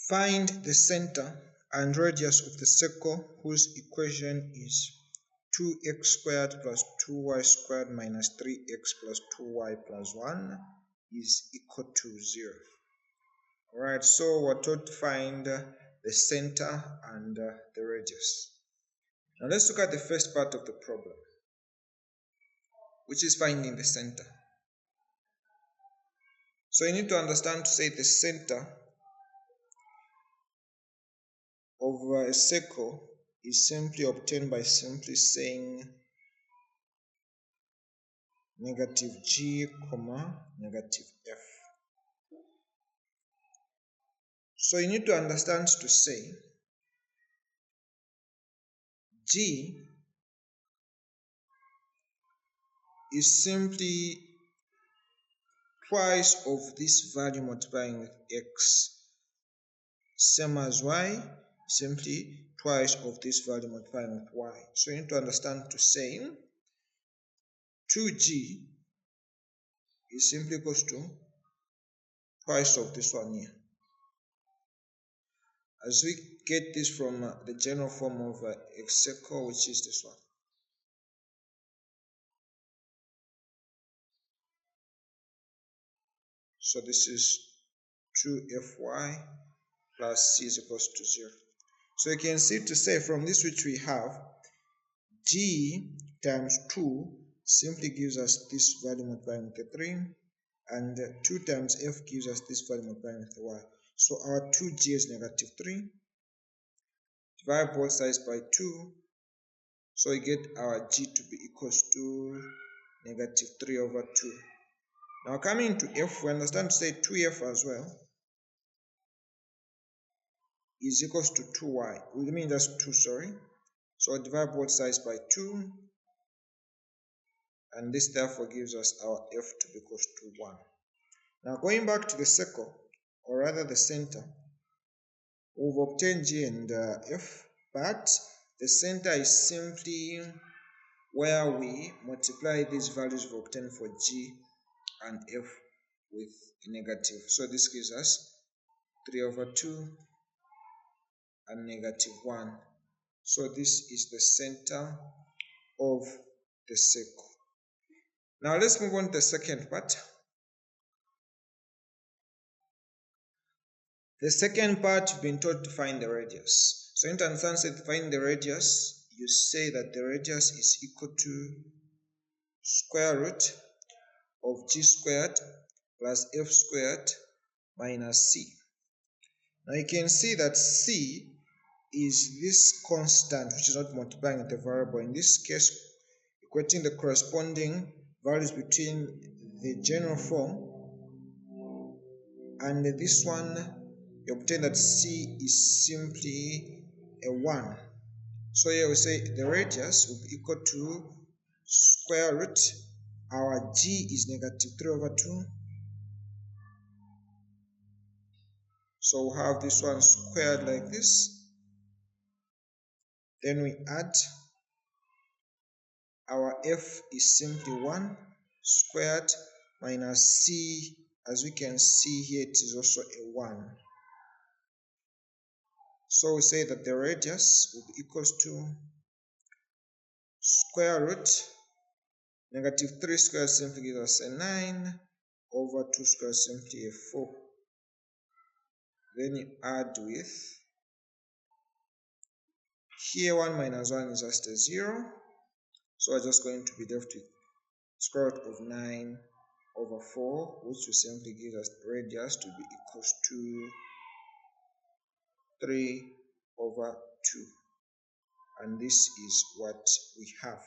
Find the center and radius of the circle whose equation is 2x squared plus 2y squared minus 3x plus 2y plus 1 is equal to 0. Alright, so we're taught to find the center and the radius. Now let's look at the first part of the problem, which is finding the center. So you need to understand to say the center of a circle is simply obtained by simply saying negative g, negative f. So you need to understand to say g is simply twice of this value multiplying with x, same as y, simply twice of this value multiplying with y. So you need to understand to say 2g is simply equals to twice of this one here. As we get this from the general form of x circle, which is this one. So this is 2fy plus c is equals to 0. So you can see to say from this which we have, g times 2 simply gives us this value multiplying with the 3, and 2 times f gives us this value multiplying with the y. So our 2g is negative 3. Divide both sides by 2. So we get our g to be equals to negative 3 over 2. Now coming to f, we understand to say 2f as well is equals to 2y. We mean that's 2, sorry. So I divide both sides by 2. And this therefore gives us our f to be equals to 1. Now going back to the circle, or rather the center, we've obtained g and f, but the center is simply where we multiply these values we've obtained for g and f with negative. So this gives us 3 over 2 and negative 1. So this is the center of the circle. Now let's move on to the second part. The second part, you've been taught to find the radius. So in understand, to find the radius, you say that the radius is equal to square root of g squared plus f squared minus c. Now you can see that c is this constant which is not multiplying with the variable. In this case, equating the corresponding values between the general form and this one, you obtain that c is simply a 1. So here we say the radius will be equal to square root. Our g is negative 3 over 2. So we'll have this one squared like this. Then we add our f is simply 1 squared minus c. As we can see here, it is also a 1. So we say that the radius will be equals to square root negative 3 squared simply gives us a 9 over 2 squared simply a 4. Then you add with here 1 minus 1 is just a 0. So we're just going to be left with square root of 9 over 4, which will simply give us the radius to be equals to 3 over 2. And this is what we have.